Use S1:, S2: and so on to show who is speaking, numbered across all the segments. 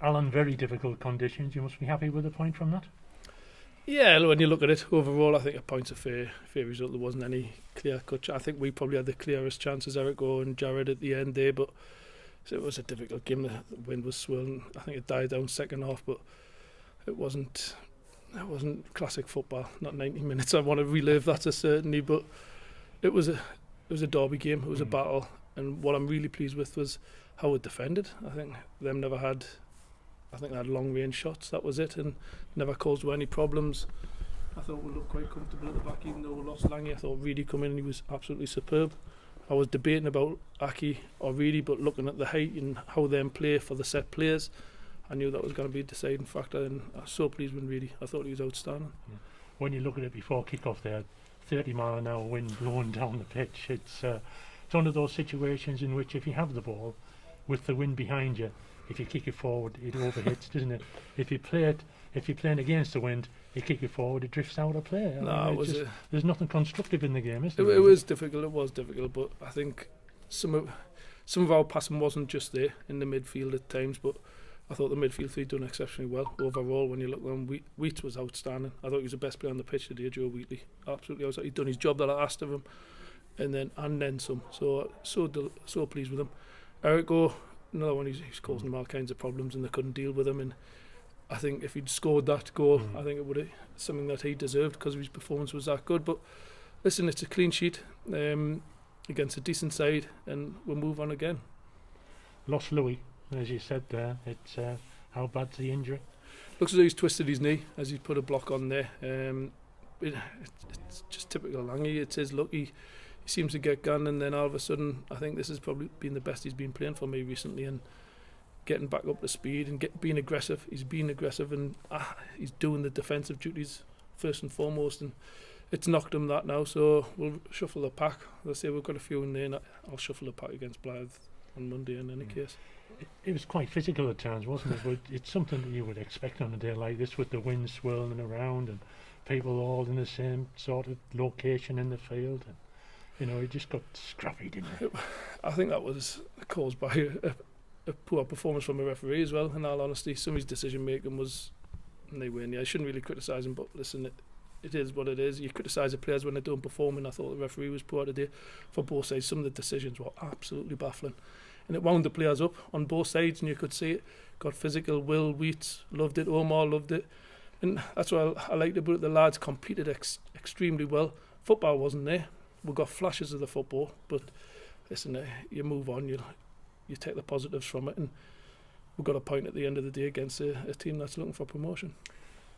S1: Alan, very difficult conditions. You must be happy with the point from that.
S2: Yeah, when you look at it overall, I think a point's a fair result. There wasn't any clear cut. I think we probably had the clearest chances, Eric and Jared at the end there, but so it was a difficult game. The wind was swirling. I think it died down second half, but it wasn't classic football. Not 90 minutes. I want to relive that certainly, but it was a derby game. It was a battle, and what I'm really pleased with was how it defended. I think they had long range shots. That was it, and never caused any problems. I thought we looked quite comfortable at the back, even though we lost Lange. I thought Reedy come in and he was absolutely superb. I was debating about Aki or Reedy, but looking at the height and how they play for the set players, I knew that was going to be a deciding factor, and I was so pleased with Reedy. I thought he was outstanding.
S1: Yeah. When you look at it before kick-off there, 30-mile-an-hour wind blowing down the pitch, it's one of those situations in which if you have the ball with the wind behind you, if you kick it forward, it overhits, doesn't it? If you're playing against the wind, you kick it forward, it drifts out of play. There's nothing constructive in the game, is there?
S2: It was difficult, but I think some of our passing wasn't just there in the midfield at times, but I thought the midfield three done exceptionally well overall. When you look at them, Wheat was outstanding. I thought he was the best player on the pitch today, Joe Wheatley. Absolutely outstanding. He'd done his job that I asked of him, and then some. So pleased with him. Eric another one, he's causing them all kinds of problems, and they couldn't deal with him. And I think if he'd scored that goal, I think it would have something that he deserved because his performance was that good. But listen, it's a clean sheet against a decent side, and we'll move on again.
S1: Lost Louis, as you said there. It's how bad's the injury?
S2: Looks as though he's twisted his knee as he's put a block on there. It's just typical Lange. It's his luck. He seems to get gone, and then all of a sudden, I think this has probably been the best he's been playing for me recently, and getting back up to speed and being aggressive. He's being aggressive, and he's doing the defensive duties first and foremost, and it's knocked him that now. So we'll shuffle the pack. Let's say we've got a few in there, and I'll shuffle the pack against Blythe on Monday in any case.
S1: It was quite physical at times, wasn't it? But it's something that you would expect on a day like this, with the wind swirling around and people all in the same sort of location in the field, and it just got scrappy, didn't it?
S2: I think that was caused by a poor performance from a referee as well. In all honesty, some of his decision making was I shouldn't really criticise him, but listen, it is what it is. You criticise the players when they don't perform, and I thought the referee was poor today for both sides. Some of the decisions were absolutely baffling, and it wound the players up on both sides, and you could see it. Got physical. Will Wheat loved it. Omar loved it, and that's what I liked about it. The lads competed extremely well. Football wasn't there. We got flashes of the football, but listen, you move on. You take the positives from it, and we've got a point at the end of the day against a team that's looking for promotion.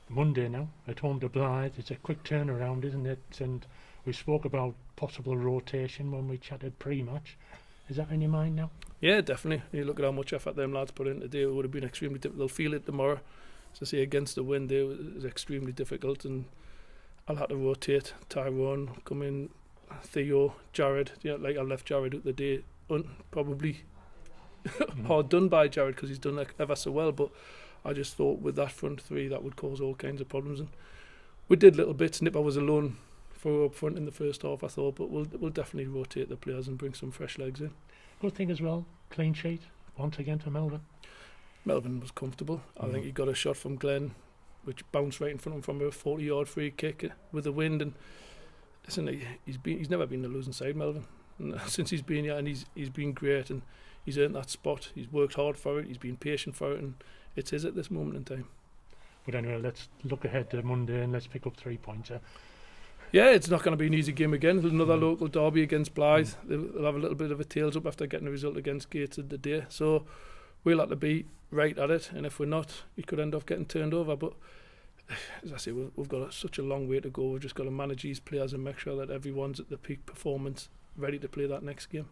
S1: Monday now, at home to Blythe. It's a quick turnaround, isn't it? And we spoke about possible rotation when we chatted pre-match. Is that in your mind now?
S2: Yeah, definitely. You look at how much effort them lads put in today. It would have been extremely difficult. They'll feel it tomorrow. So say against the wind there, it was extremely difficult, and I'll have to rotate. Tyrone come in, Theo, Jared. Like I left Jared out the day, probably hard done by Jared because he's done ever so well, but I just thought with that front three that would cause all kinds of problems, and we did little bits. Nipper was alone for up front in the first half, I thought, but we'll definitely rotate the players and bring some fresh legs in.
S1: Good thing as well, clean sheet once again for Melvin.
S2: Melvin was comfortable. I think he got a shot from Glenn which bounced right in front of him from a 40-yard free kick with the wind, and listen, he's never been the losing side, Melvin, and since he's been here, and he's been great, and he's earned that spot. He's worked hard for it. He's been patient for it, and it's his at this moment in time.
S1: But anyway, let's look ahead to Monday and let's pick up 3 points.
S2: Yeah, it's not going to be an easy game again. Another local derby against Blythe. They'll have a little bit of a tails up after getting a result against Gateshead today. So we'll have to be right at it, and if we're not, we could end up getting turned over. But as I say, we've got such a long way to go. We've just got to manage these players and make sure that everyone's at the peak performance, ready to play that next game.